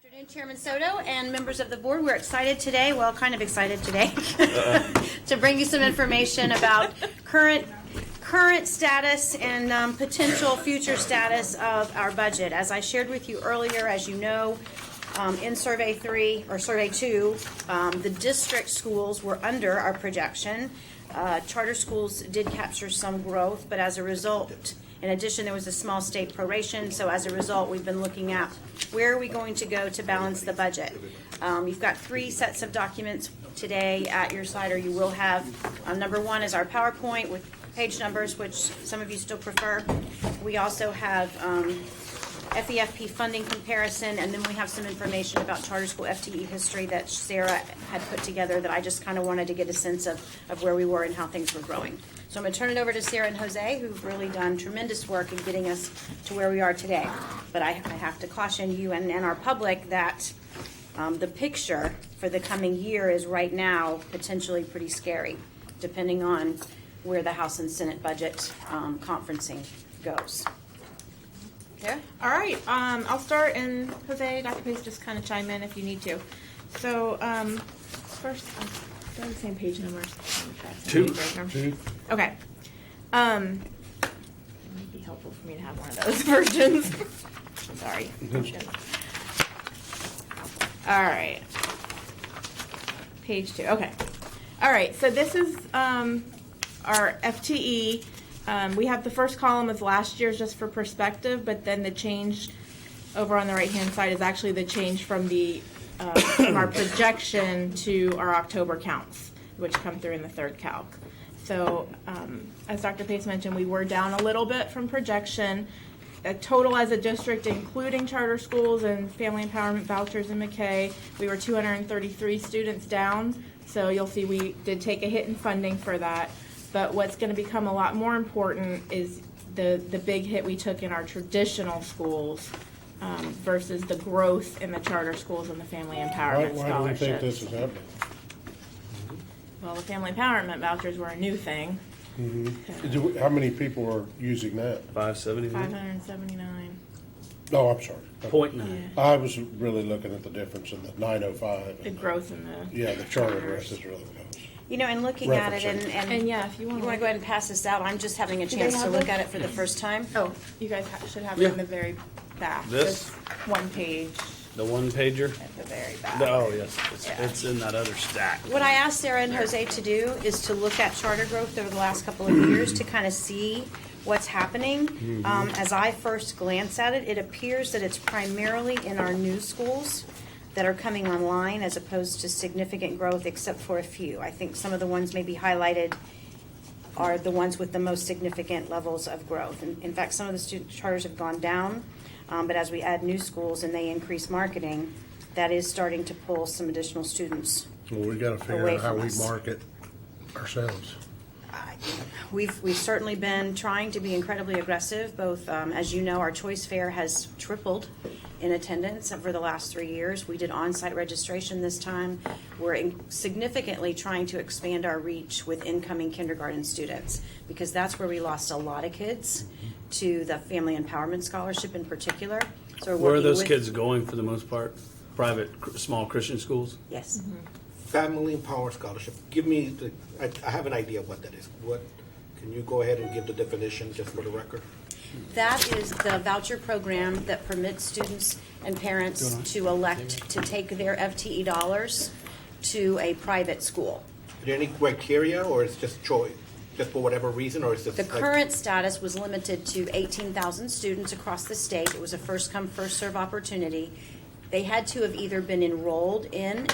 Afternoon, Chairman Soto and members of the board. We're excited today, well, kind of excited today, to bring you some information about current status and potential future status of our budget. As I shared with you earlier, as you know, in Survey 3 or Survey 2, the district schools were under our projection. Charter schools did capture some growth, but as a result, in addition, there was a small state proration, so as a result, we've been looking at where are we going to go to balance the budget. You've got 3 sets of documents today at your side, or you will have. Number 1 is our PowerPoint with page numbers, which some of you still prefer. We also have FEFP funding comparison, and then we have some information about charter school FTE history that Sarah had put together that I just kind of wanted to get a sense of where we were and how things were growing. So I'm going to turn it over to Sarah and Jose, who've really done tremendous work in getting us to where we are today. But I have to caution you and our public that the picture for the coming year is right now potentially pretty scary, depending on where the House and Senate budget conferencing goes. Okay. All right. I'll start, and Jose, Dr. Pace, just kind of chime in if you need to. So first, they're the same page numbers. Two. Okay. It might be helpful for me to have one of those versions. Sorry. All right. Page 2. Okay. All right. So this is our FTE. We have the first column as last year's just for perspective, but then the change over on the right-hand side is actually the change from the from our projection to our October counts, which come through in the third calc. So as Dr. Pace mentioned, we were down a little bit from projection. Total as a district, including charter schools and family empowerment vouchers in McKay, we were 233 students down. So you'll see we did take a hit in funding for that. But what's going to become a lot more important is the big hit we took in our traditional schools versus the growth in the charter schools and the family empowerment scholarships. Why do we think this is happening? Well, the family empowerment vouchers were a new thing. Mm-hmm. How many people are using that? 579. 579. Oh, I'm sorry. 0.9. Yeah. I was really looking at the difference in the 905. The growth in the Yeah, the charter rest is really what I was. You know, and looking at it, and yeah, if you want to go ahead and pass this out, I'm just having a chance to look at it for the first time. Oh, you guys should have it in the very back. This? Just one page The one pager? at the very back. Oh, yes. Yeah. It's in that other stack. What I asked Sarah and Jose to do is to look at charter growth over the last couple of years to kind of see what's happening. As I first glance at it, it appears that it's primarily in our new schools that are coming online as opposed to significant growth except for a few. I think some of the ones maybe highlighted are the ones with the most significant levels of growth. In fact, some of the student charters have gone down, but as we add new schools and they increase marketing, that is starting to pull some additional students. Well, we got to figure Away out how from we us. market ourselves. We've certainly been trying to be incredibly aggressive. Both, as you know, our choice fair has tripled in attendance over the last 3 years. We did on-site registration this time. We're significantly trying to expand our reach with incoming kindergarten students because that's where we lost a lot of kids to the Family Empowerment Scholarship in particular. So Where are those kids going for the most part? Private, small Christian schools? Yes. Family Empower Scholarship. Give me I have an idea of what that is. Can you go ahead and give the definition just for the record? That is the voucher program that permits students and parents to elect to take their FTE dollars to a private school. Are there any criteria, or is it just choice, just for whatever reason, or is it? The current status was limited to 18,000 students across the state. It was a first come, first serve opportunity. They had to have either been enrolled in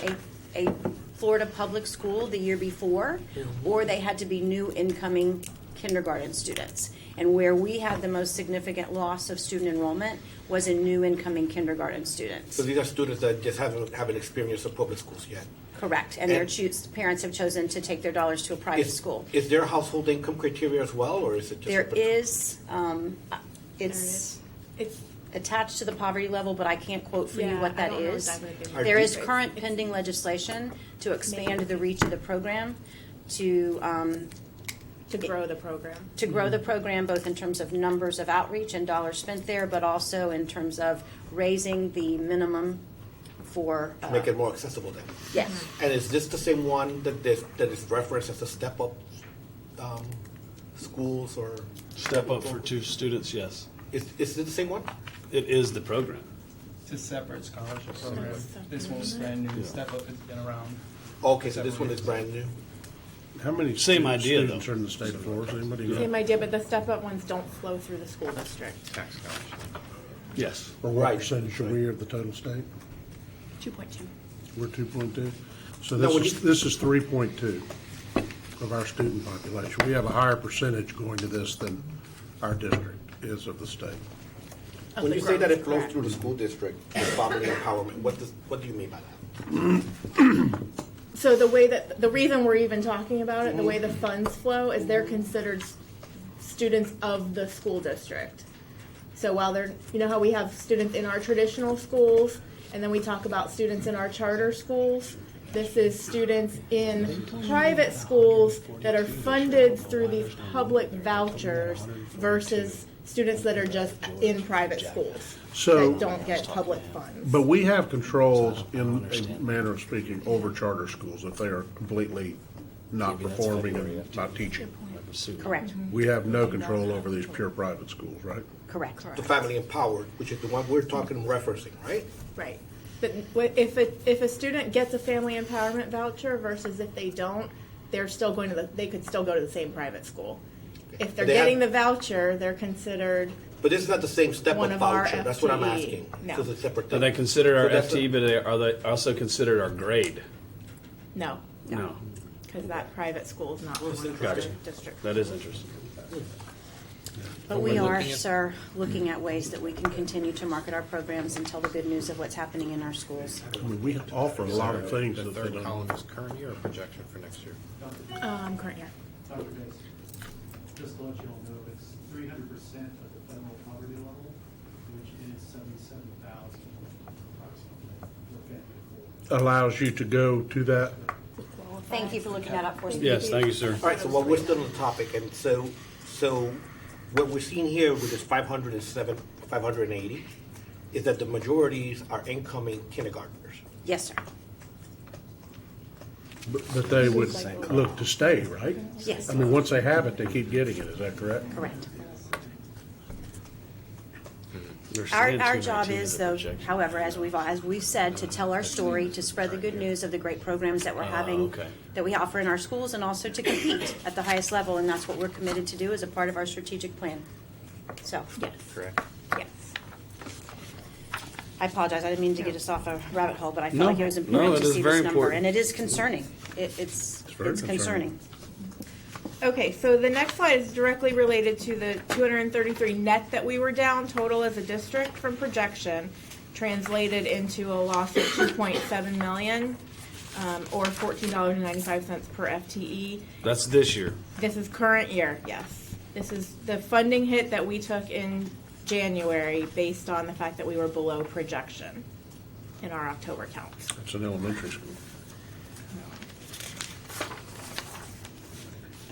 a Florida public school the year before, or they had to be new incoming kindergarten students. And where we had the most significant loss of student enrollment was in new incoming kindergarten students. So these are students that just haven't experienced the public schools yet. Correct. And their parents have chosen to take their dollars to a private school. Is there household income criteria as well, or is it just? There is. It's attached to the poverty level, but I can't quote for you what that is. There is current pending legislation to expand the reach of the program to grow the program. To grow the program, both in terms of numbers of outreach and dollars spent there, but also in terms of raising the minimum for. Make it more accessible then. Yes. And is this the same one that is referenced as the step-up schools or? Step up for 2 students, yes. Is it the same one? It is the program. It's a separate scholarship program. This one's brand new. Step Up has been around. Okay, so this one is brand new. How many Same idea, students though. are in the state of Florida? Anybody know? Same idea, but the step-up ones don't flow through the school district. Tax scholarship. Yes. Or what Right. percentage are we of the total state? 2.2. We're 2.2? So No, when this is 3.2 of our student population. We have a higher percentage going to this than our district is of the state. When you say that it flows through the school district, the family empowerment, what do you mean by that? So the reason we're even talking about it, the way the funds flow, is they're considered students of the school district. So while they're, you know how we have students in our traditional schools, and then we talk about students in our charter schools, this is students in private schools that are funded through these public vouchers versus students that are just in private schools So- that don't get public funds. But we have controls, in a manner of speaking, over charter schools if they are completely not performing and not teaching. Correct. We have no control over these pure private schools, right? Correct. The family empowered, which is the one we're talking referencing, right? Right. But if a student gets a family empowerment voucher versus if they don't, they're still going to they could still go to the same private school. If they're They have- getting the voucher, they're considered, But this is not the same One step-up of our voucher, that's what I'm FTE. asking. No. This is a separate Are thing. they considered our So that's FTE, but are they also considered our grade? no, No. because that private school is not one of our Gotcha. districts. That is interesting. But we are, sir, looking at ways that we can continue to market our programs and tell the good news of what's happening in our schools. I mean, we offer a lot of things The that they third don't. column is current year or projection for next year? Current year. Dr. Bass, just to let you all know, it's 300% of the federal poverty level, which is 77,000 approximately. Allows you to go to that. Thank you for looking that up for us. Yes, thank you, sir. All right, so while we're still on the topic, and so what we're seeing here with this 507, 580, is that the majorities are incoming kindergartners. Yes, sir. But they would look to stay, right? Yes. I mean, once they have it, they keep getting it, is that correct? Correct. They're Our saying job 219 is, the though, projection. however, as we've said, to tell our story, to spread the good news of the great programs that we're having, okay. that we offer in our schools, and also to compete at the highest level, and that's what we're committed to do as a part of our strategic plan. So, Yes. Correct. Yes. I apologize, I didn't mean to get us off a rabbit hole, but I felt No, like it was no, important it to is see very this number, important. and it is concerning. It's very concerning. concerning. Okay, so the next slide is directly related to the 233 net that we were down total as a district from projection, translated into a loss of 2.7 million, or $14.95 per FTE. That's this year. This is current year, yes. This is the funding hit that we took in January based on the fact that we were below projection in our October counts. It's an elementary school.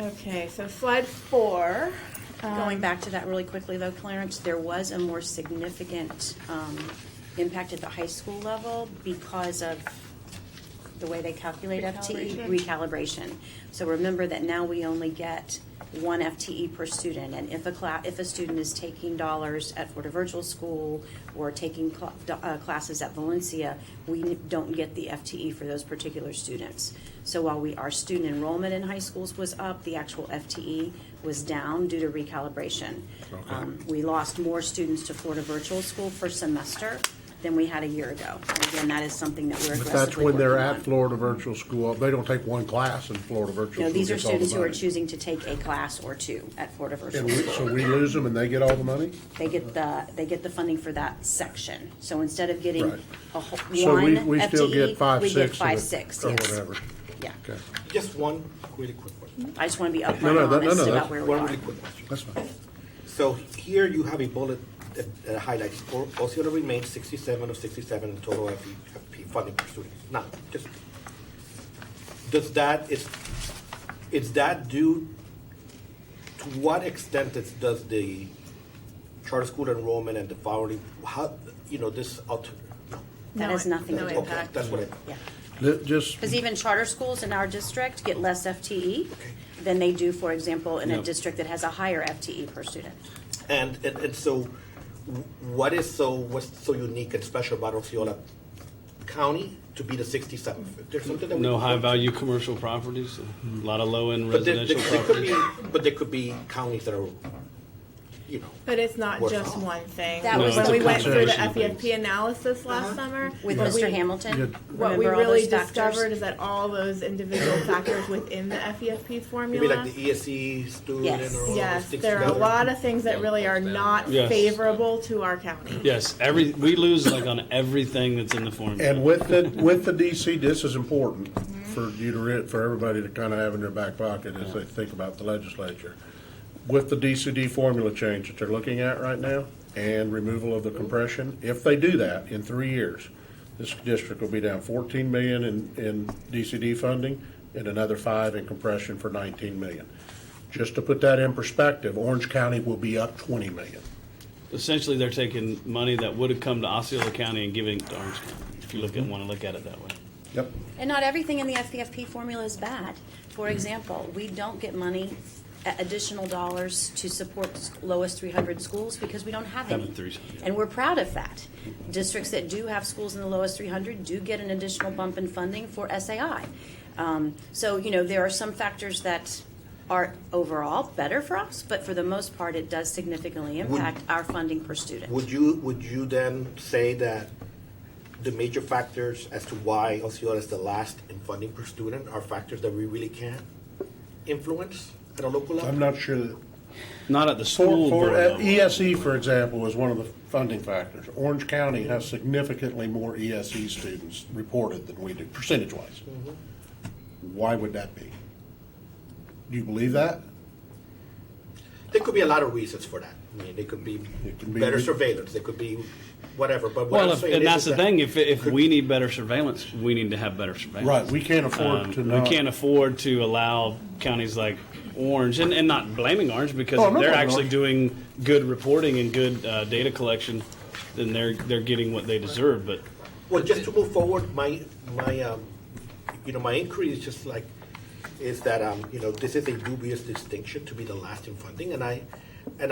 Okay, so slide 4. Going back to that really quickly, though, Clarence, there was a more significant impact at the high school level because of the way they calculate FTE, recalibration. So remember that now we only get 1 FTE per student, and if a student is taking dollars at Florida Virtual School or taking classes at Valencia, we don't get the FTE for those particular students. So while our student enrollment in high schools was up, the actual FTE was down due to recalibration. We lost more students to Florida Virtual School per semester than we had a year ago. And again, that is something that we're But aggressively that's when they're working at on. Florida Virtual School. They don't take one class in Florida Virtual No, School. these are gets all the students who are money. choosing to take a class or two at Florida Virtual And School. so we lose them and they get all the money? They get the funding for that section. So instead of getting Right. a whole, So one we still FTE, get 5, we 6 get 5, 6, or yes. whatever. Yeah. Okay, Just one really quick question. I just want to be upfront No, and honest that's- about where we One are. really quick question. that's fine. So here you have a bullet that highlights Osceola remains 67 of 67 in total FEFP funding per student. Now, just is that due to what extent does the charter school enrollment and the following this alter? That has nothing to no do with Okay, it. that's what Yeah. Just, Because even charter schools in our district get less FTE than they do, for example, in a Yep. district that has a higher FTE per student. And so, what's so unique and special about Osceola County to be the 67th? There's something that we No can- high-value commercial properties, a lot of low-end But there residential could properties. be, but there could be counties that are, you know. But it's not Worse just off. one thing. That was When the we went through the concern. FEFP analysis last summer. With what Mr. we- Hamilton, What we remember all really those factors? discovered is that all those individual factors within the FEFP Maybe formula. like the ESE student Yes. or all Yes, those things there are a together. lot of things that really are not Yes. favorable to our county. Yes, we lose like on everything that's in the formula. and with the DC, this is important for you to for everybody to kind of have in their back pocket as they think about the legislature. With the DCD formula change that they're looking at right now and removal of the compression, if they do that in 3 years, this district will be down 14 million in DCD funding and another 5 in compression for 19 million. Just to put that in perspective, Orange County will be up 20 million. Essentially, they're taking money that would have come to Osceola County and giving it to Orange County, if you want to look at it that way. Yep. And not everything in the FEFP formula is bad. For example, we don't get money, additional dollars to support lowest 300 schools because we don't have any. Haven't 300. And we're proud of that. Districts that do have schools in the lowest 300 do get an additional bump in funding for SAI. So, there are some factors that are overall better for us, but for the most part, it does significantly impact our funding per student. Would you then say that the major factors as to why Osceola is the last in funding per student are factors that we really can't influence at a local level? I'm not sure that. Not at the school For board level. ESE, for example, is one of the funding factors. Orange County has significantly more ESE students reported than we do, percentage-wise. Why would that be? Do you believe that? There could be a lot of reasons for that. I mean, it could be better surveillance, it could be whatever, but what Well, I'm saying and is that's the that- thing. If we need better surveillance, we need to have better surveillance. Right, we can't afford to We not. can't afford to allow counties like Orange, and not blaming Orange because Oh, I'm not they're blaming actually Orange. doing good reporting and good data collection, then they're getting what they deserve. But Well, just to move forward, my inquiry is just like, is that, this is a dubious distinction to be the last in funding, and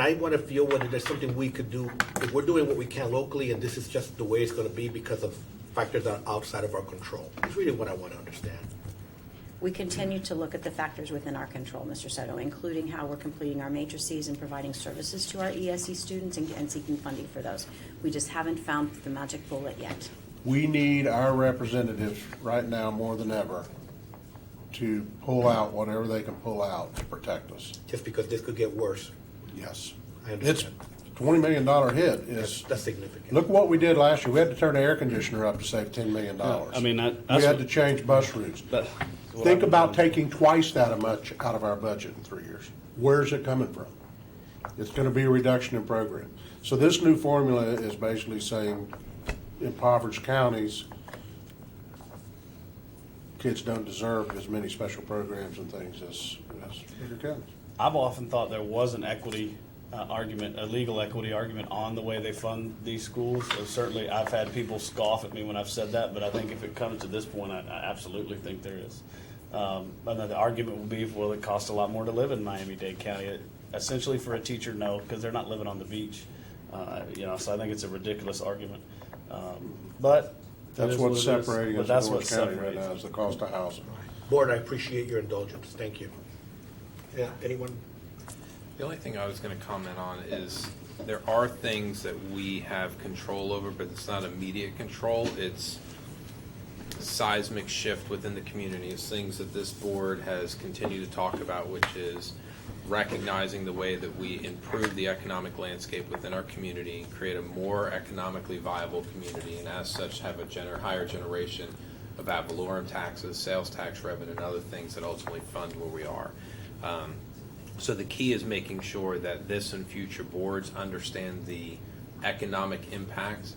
I want to feel whether there's something we could do, if we're doing what we can locally, and this is just the way it's going to be because of factors that are outside of our control. It's really what I want to understand. We continue to look at the factors within our control, Mr. Soto, including how we're completing our matrices and providing services to our ESE students and seeking funding for those. We just haven't found the magic bullet yet. We need our representatives right now more than ever to pull out whatever they can pull out to protect us. Just because this could get worse. Yes. I It's understand. $20 million hit is, That's significant. look what we did last year. We had to turn the air conditioner up to save $10 million. I mean, We that's had what- to change bus routes. that's what Think I'm- about taking twice that much out of our budget in 3 years. Where's it coming from? It's going to be a reduction in program. So this new formula is basically saying impoverished counties, kids don't deserve as many special programs and things as bigger counties. I've often thought there was an equity argument, a legal equity argument on the way they fund these schools. So certainly, I've had people scoff at me when I've said that, but I think if it comes to this point, I absolutely think there is. And then the argument will be, well, it costs a lot more to live in Miami-Dade County. Essentially, for a teacher, no, because they're not living on the beach. So I think it's a ridiculous argument. But That's it is what's what it is. separating But us that's in what Orange County right separates. now is the cost of housing. Board, I appreciate your indulgence. Thank you. Yeah, anyone? The only thing I was going to comment on is there are things that we have control over, but it's not immediate control. It's seismic shift within the community. It's things that this board has continued to talk about, which is recognizing the way that we improve the economic landscape within our community, create a more economically viable community, and as such have a higher generation of ad valorem taxes, sales tax revenue, and other things that ultimately fund where we are. So the key is making sure that this and future boards understand the economic impact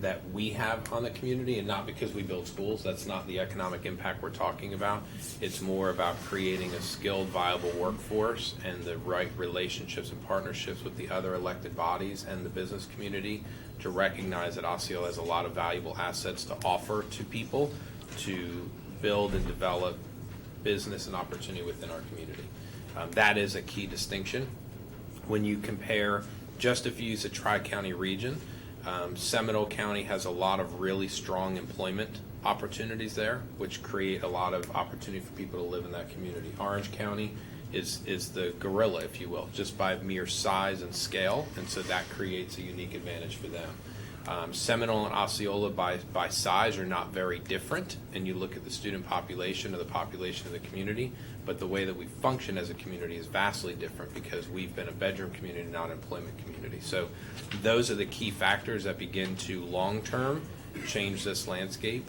that we have on the community, and not because we build schools. That's not the economic impact we're talking about. It's more about creating a skilled, viable workforce and the right relationships and partnerships with the other elected bodies and the business community to recognize that Osceola has a lot of valuable assets to offer to people to build and develop business and opportunity within our community. That is a key distinction. When you compare, just if you use the Tri-County region, Seminole County has a lot of really strong employment opportunities there, which create a lot of opportunity for people to live in that community. Orange County is the gorilla, if you will, just by mere size and scale, and so that creates a unique advantage for them. Seminole and Osceola by size are not very different, and you look at the student population or the population of the community, but the way that we function as a community is vastly different because we've been a bedroom community, not an employment community. So those are the key factors that begin to long-term change this landscape,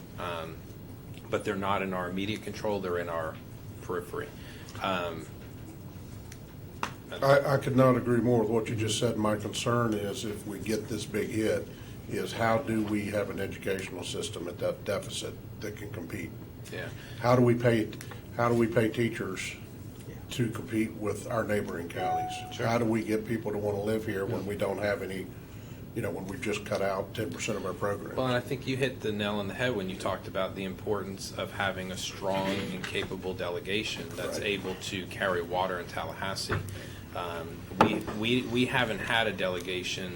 but they're not in our immediate control, they're in our periphery. I could not agree more with what you just said. My concern is if we get this big hit, is how do we have an educational system at that deficit that can compete? Yeah. How do we pay teachers to compete with our neighboring counties? Sure. How do we get people to want to live here when we don't have any, when we've just cut out 10% of our programs? Well, and I think you hit the nail on the head when you talked about the importance of having a strong and capable delegation that's Right. able to carry water in Tallahassee. We haven't had a delegation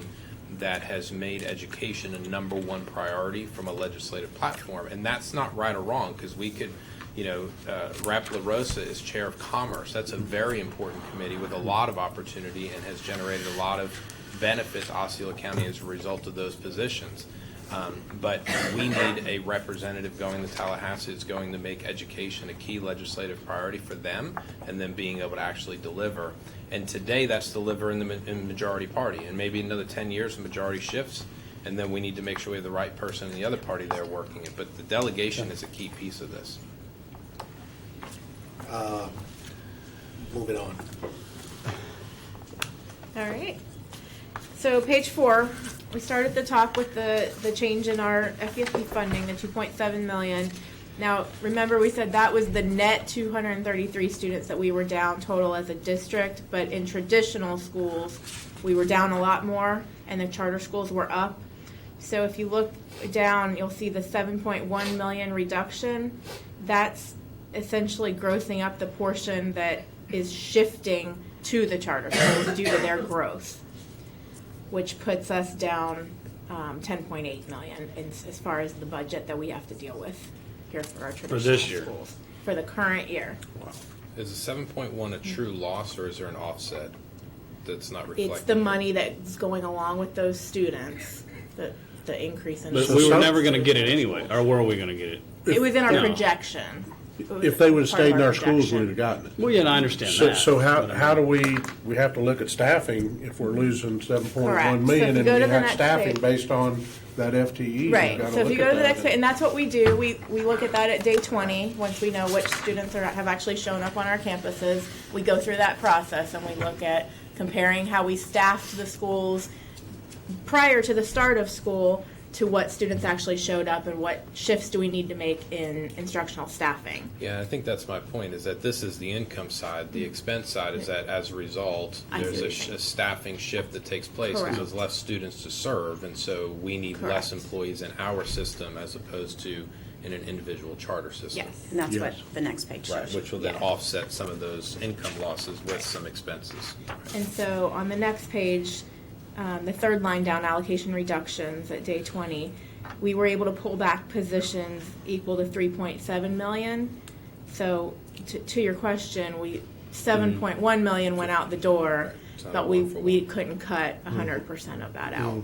that has made education a number one priority from a legislative platform, and that's not right or wrong, because we could, Rep. LaRosa is chair of commerce. That's a very important committee with a lot of opportunity and has generated a lot of benefit to Osceola County as a result of those positions. But we need a representative going to Tallahassee that's going to make education a key legislative priority for them, and then being able to actually deliver. And today, that's deliver in the majority party. And maybe another 10 years, the majority shifts, and then we need to make sure we have the right person in the other party there working it. But the delegation is a key piece of this. Moving on. All right. So page 4, we started the talk with the change in our FEFP funding, the $2.7 million. Now, remember we said that was the net 233 students that we were down total as a district, but in traditional schools, we were down a lot more, and the charter schools were up. So if you look down, you'll see the 7.1 million reduction. That's essentially grossing up the portion that is shifting to the charter schools due to their growth, which puts us down 10.8 million as far as the budget that we have to deal with here for our traditional this year. schools. For the current year. Is the 7.1 a true loss, or is there an offset that's not reflected? It's the money that's going along with those students, the increase in. But So we were some- never going to get it anyway, or were we going to get it? It was in our No. projection. It was If they would have part of stayed in our schools, projection. we'd have gotten it. Well, yeah, I understand So, that. so how do we have to look at staffing if we're losing 7.1 Correct. So million if you and go we to the have next staffing page. based on that FTE? Right, We've gotta so if look you go at to the that. next page, and that's what we do, we look at that at day 20, once we know which students have actually shown up on our campuses. We go through that process and we look at comparing how we staffed the schools prior to the start of school to what students actually showed up and what shifts do we need to make in instructional staffing. Yeah, I think that's my point, is that this is the income side. The expense side is that as a result, I see there's what a you're saying. staffing shift that takes place because Correct. there's less students to serve, and so we need less Correct. employees in our system as opposed to in an individual charter system. Yes. And that's what Yes. the next page Right, shows. which will then Yeah. offset some of those income losses with some expenses. And so on the next page, the third line down, allocation reductions at day 20, we were able to pull back positions equal to 3.7 million. So to your question, 7.1 million went out the door, It's not but a we one for one. couldn't cut 100% of that out.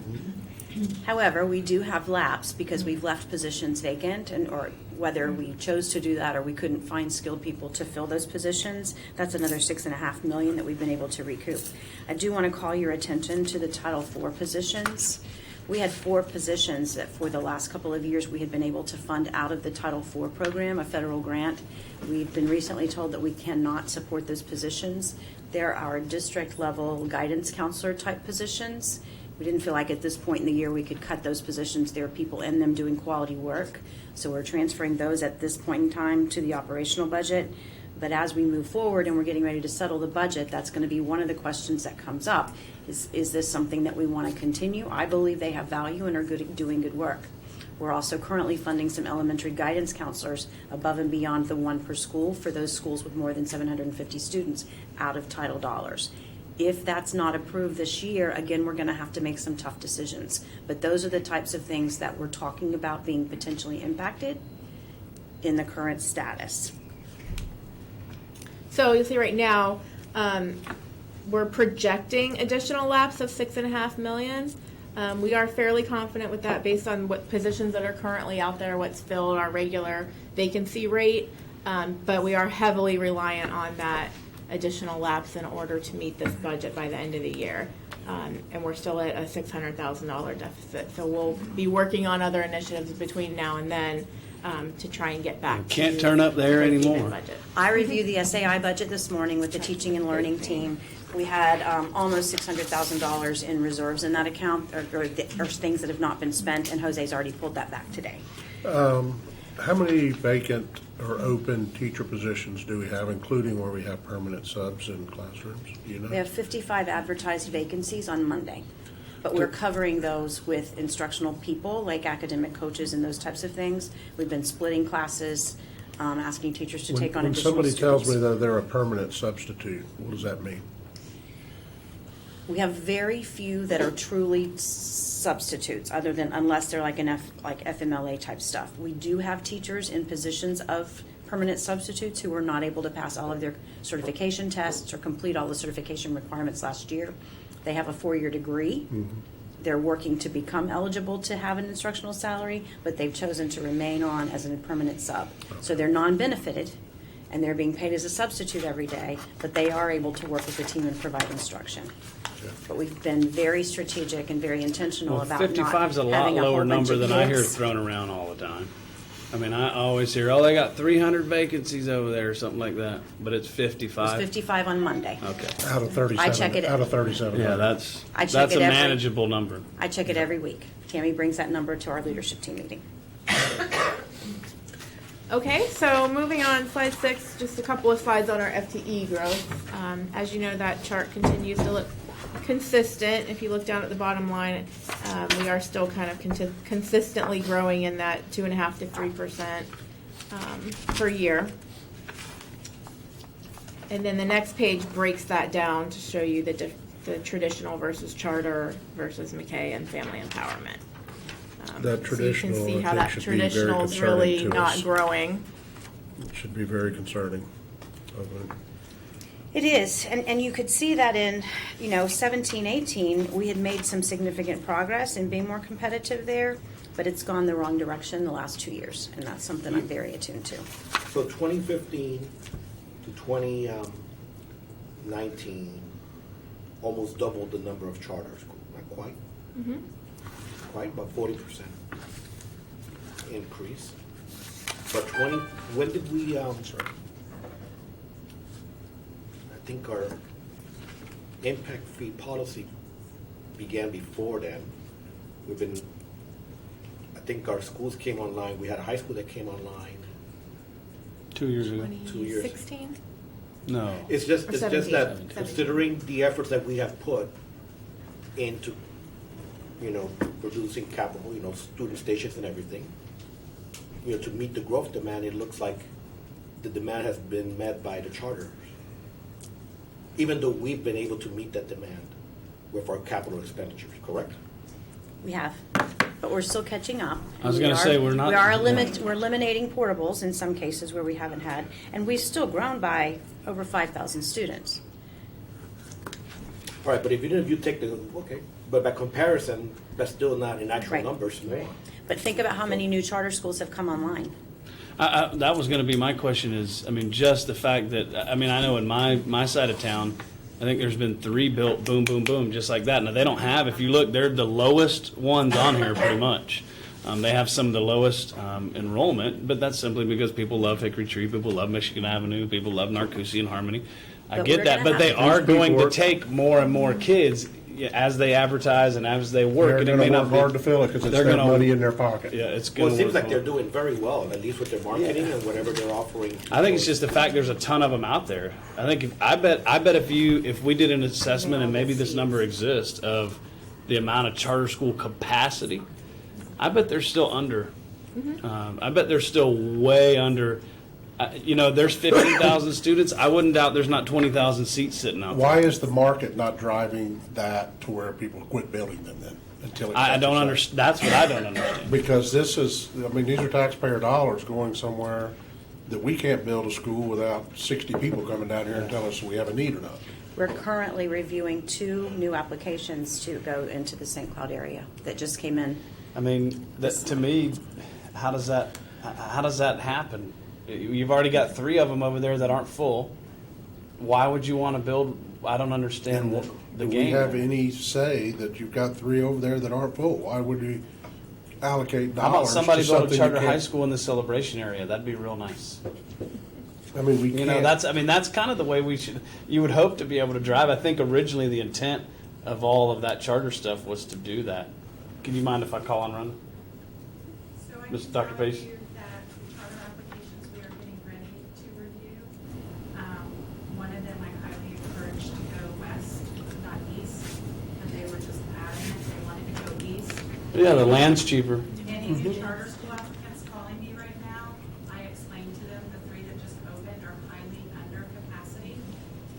However, we do have lapse because we've left positions vacant, or whether we chose to do that or we couldn't find skilled people to fill those positions, that's another $6.5 million that we've been able to recoup. I do want to call your attention to the Title IV positions. We had 4 positions that for the last couple of years we had been able to fund out of the Title IV program, a federal grant. We've been recently told that we cannot support those positions. They're our district level guidance counselor type positions. We didn't feel like at this point in the year we could cut those positions. There are people in them doing quality work. So we're transferring those at this point in time to the operational budget. But as we move forward and we're getting ready to settle the budget, that's going to be one of the questions that comes up. Is this something that we want to continue? I believe they have value and are doing good work. We're also currently funding some elementary guidance counselors above and beyond the one per school for those schools with more than 750 students out of title dollars. If that's not approved this year, again, we're going to have to make some tough decisions. But those are the types of things that we're talking about being potentially impacted in the current status. So you'll see right now, we're projecting additional lapse of $6.5 million. We are fairly confident with that based on what positions that are currently out there, what's filled, our regular vacancy rate. But we are heavily reliant on that additional lapse in order to meet this budget by the end of the year. And we're still at a $600,000 deficit. So we'll be working on other initiatives between now and then to try and get back. Can't to turn up there break-even anymore. budget. I reviewed the SAI budget this morning with the teaching and learning team. We had almost $600,000 in reserves in that account, or things that have not been spent, and Jose's already pulled that back today. How many vacant or open teacher positions do we have, including where we have permanent subs in classrooms? Do you know? We have 55 advertised vacancies on Monday, but we're covering those with instructional people, like academic coaches and those types of things. We've been splitting classes, asking teachers to take on additional When somebody tells me students. that they're a permanent substitute, what does that mean? We have very few that are truly substitutes, other than unless they're like FMLA type stuff. We do have teachers in positions of permanent substitutes who were not able to pass all of their certification tests or complete all the certification requirements last year. They have a 4-year degree. They're working to become eligible to have an instructional salary, but they've chosen to remain on as a permanent sub. So they're non-benefited, and they're being paid as a substitute every day, but they are able to work with the team and provide instruction. But we've been very strategic and very intentional Well, about 55 is a not lot having a lower whole bunch number of than I hear kids. thrown around all the time. I mean, I always hear, oh, they got 300 vacancies over there or something like that, but it's It was 55. 55 on Monday. Okay. Out of 37. I check it- Out of 37. Yeah, that's I check that's it a every- manageable number. I check it every week. Tammy brings that number to our leadership team meeting. Okay, so moving on, slide 6, just a couple of slides on our FTE growth. As you know, that chart continues to look consistent. If you look down at the bottom line, we are still kind of consistently growing in that 2.5% to 3% per year. And then the next page breaks that down to show you the traditional versus charter versus McKay and family empowerment. That traditional, So you can see I how think, that should be very traditional is concerning really to not us. growing. It should be very concerning. It is, and you could see that in, 17, 18, we had made some significant progress in being more competitive there, but it's gone the wrong direction the last 2 years, and that's something I'm very attuned to. So 2015 to 2019, almost doubled the number of charter schools, not quite. Quite, about 40% increase. But when did we, I think our impact fee policy began before then. I think our schools came online, we had a high school that came online. 2 years ago. 2 years. 2016? No. It's just Or that 17. considering the efforts that we have put into, producing capital, student stations and everything, to meet the growth demand, it looks like the demand has been met by the charters. Even though we've been able to meet that demand with our capital expenditures, correct? We have, but we're still catching up. I was gonna say, we're not- We're eliminating portables in some cases where we haven't had, and we've still grown by over 5,000 students. All right, but if you take but by comparison, that's still not in actual Right. numbers more. But think about how many new charter schools have come online. That was going to be my question is, just the fact that, I know in my side of town, I think there's been 3 built, boom, boom, boom, just like that. Now, they don't have, if you look, they're the lowest ones on here pretty much. They have some of the lowest enrollment, but that's simply because people love Hickory Tree, people love Michigan Avenue, people love Narcoossee and Harmony. I But get we're that, gonna but they have- are going to People are- take more and more kids. as they advertise and as they work, They're and it gonna may work not be, hard to fill it because it's they're their gonna- money in their pocket. yeah, it's Well, going it to seems like they're doing very well, at least with their marketing and whatever they're offering. I think it's just the fact there's a ton of them out there. I think I bet if we did an assessment and maybe this number exists of the amount of charter school capacity, I bet they're still under. I bet they're still way under. There's 15,000 students. I wouldn't doubt there's not 20,000 seats sitting out there. Why is the market not driving that to where people quit building them then? Until it I catches don't up? understand. That's what I don't understand. Because these are taxpayer dollars going somewhere that we can't build a school without 60 people coming down here and telling us we have a need or not. We're currently reviewing 2 new applications to go into the St. Cloud area that just came in. I mean, to me, how does that happen? You've already got 3 of them over there that aren't full. Why would you want to build? I don't understand the Do game. we have any say that you've got 3 over there that aren't full? Why would we allocate How about dollars to somebody build a something charter you high can't? school in the Celebration area? That'd be real nice. I mean, we can't. That's kind of the way you would hope to be able to drive. I think originally the intent of all of that charter stuff was to do that. Can you mind if I call on Rhonda? So I Ms. can Dr. tell Pace? you that the charter applications we are getting ready to review, one of them I highly encouraged to go west, not east, but they were just adamant they wanted to go east. Yeah, the land's cheaper. Any new charter school applicants calling me right now, I explained to them the 3 that just opened are highly under capacity,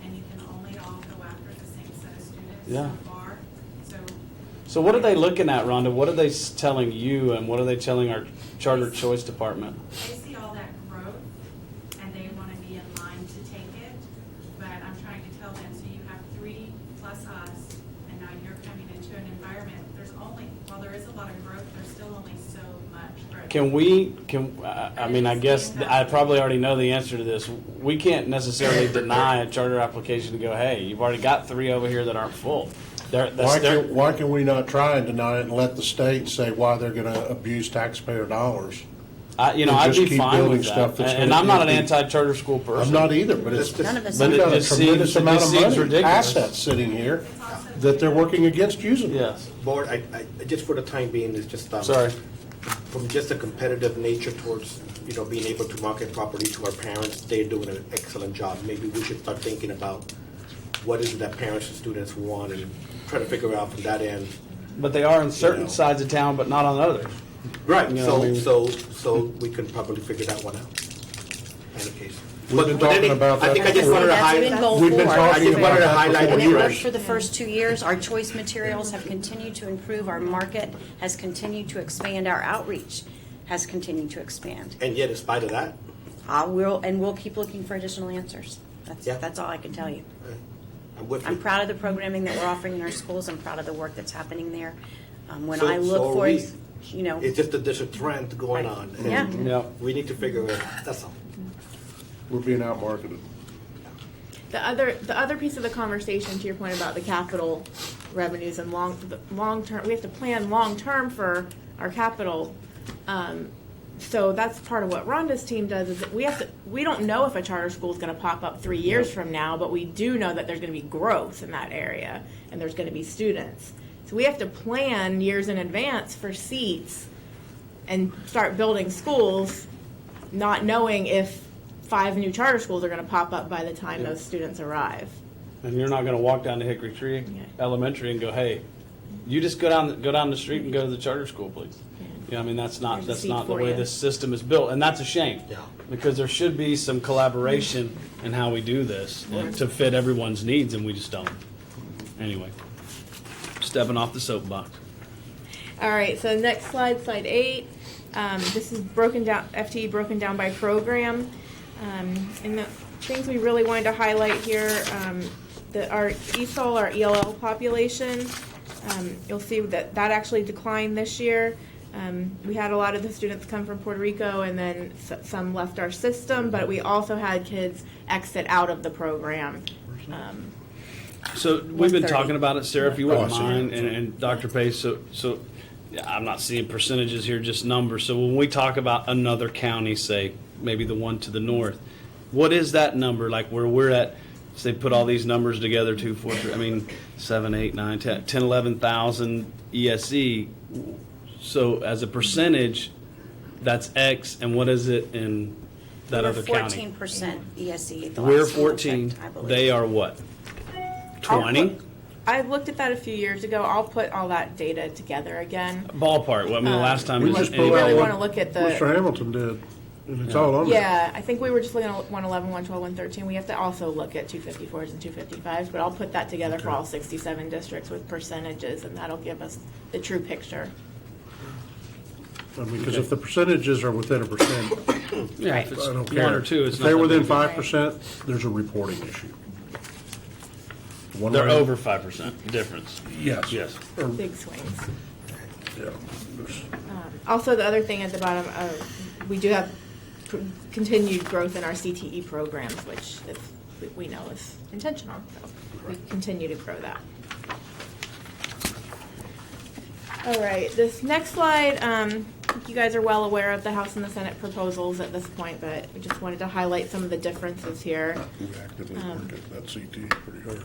and you can only all go after the same set of students Yeah. so far. So what are they looking at, Rhonda? What are they telling you, and what are they telling our charter choice department? They see all that growth, and they want to be in line to take it, but I'm trying to tell them, so you have 3 plus us, and now you're coming into an environment, while there is a lot of growth, there's still only so much growth. I guess I probably already know the answer to this. We can't necessarily deny a charter application and go, hey, you've already got 3 over here that aren't full. Why can we not try and deny it and let the state say why they're going to abuse taxpayer dollars? I'd just be keep fine building with stuff that. that's And gonna I'm not an be- anti-charter school person. I'm not either, but it's None of us we've are. got a It just tremendous seems- it amount just of seems money, ridiculous. assets sitting here that they're working against using. Yes. Board, I just for the time being, is just, Sorry. from just a competitive nature towards, being able to market property to our parents, they're doing an excellent job. Maybe we should start thinking about what is it that parents and students want and try to figure out from that end. But they are in certain sides of town, but not on others. Right, You know what I mean? so we can probably figure that one out. In a case. We've been talking about that I think I just before. wanted to That's been highlight. goal We've been 4. I talking just wanted about to that highlight before And what it you worked for the first 2 years. Our choice materials have continued to improve. Our market has continued to expand. Our outreach has continued to expand. And yet, in spite of that, We'll keep looking for additional answers. Yeah. That's all I can tell you. I'm with you. I'm proud of the programming that we're offering in our schools. I'm proud of the work that's happening there. When So- I so look are for, we. it, It's just that there's a trend going Right. on. Yeah. And Yeah. we need to figure it out. That's all. We're being outmarketed. The other piece of the conversation, to your point about the capital revenues and long term, we have to plan long term for our capital. So that's part of what Rhonda's team does. Is that we don't know if a charter school is going to pop up 3 years from now, but we do know that there's going to be growth in that area and there's going to be students. So we have to plan years in advance for seats and start building schools, not knowing if 5 new charter schools are going to pop up by the time those students arrive. And you're not going to walk down to Hickory Tree Elementary and go, hey, you just go down the street and go to the charter school, please. That's not There's a seat the for way you. this system is built, and that's a shame. Yeah. Because there should be some collaboration in how we do this to fit everyone's needs, and we just don't. Anyway, stepping off the soapbox. All right, so next slide, slide 8. This is broken down, FTE broken down by program. And the things we really wanted to highlight here, our ESOL, our ELL population, you'll see that actually declined this year. We had a lot of the students come from Puerto Rico, and then some left our system, but we also had kids exit out of the program. So we've been 130. talking about it, Sarah, if you wouldn't Oh, I see. mind, and Dr. Pace. So yeah, I'm not seeing percentages here, just numbers. So when we talk about another county, say maybe the one to the north, what is that number? Like where we're at say put all these numbers together, 2, 4, 3, I mean, 7, 8, 9, 10, 11,000 ESE. So as a percentage, that's X, and what is it in that other county? 14% ESE. at the We're last school 14, checked, I believe. they are what? 20? I looked at that a few years ago. I'll put all that data together again. Ballpark, well, I mean, the last time. We it was just We pulled anywhere- really out want what to look at the. Mr. Hamilton did, and it's all on there. Yeah, I think we were just looking at 111, 112, 113. We have to also look at 254s and 255s, but I'll put that together for all 67 districts with percentages, and that'll give us the true picture. I mean, because if the percentages are within a percent, Yeah, if it's I don't 1 care. or 2, it's If not. they're that within big. 5%, there's a reporting issue. One They're line- over 5% difference. Yes. Yes. Or- Big swings. yeah, there's- Also, the other thing at the bottom, we do have continued growth in our CTE programs, which we know is intentional. So we continue to grow that. All right, this next slide, I think you guys are well aware of the House and the Senate proposals at this point, but we just wanted to highlight some of the differences here. we actively work at that CT pretty hard.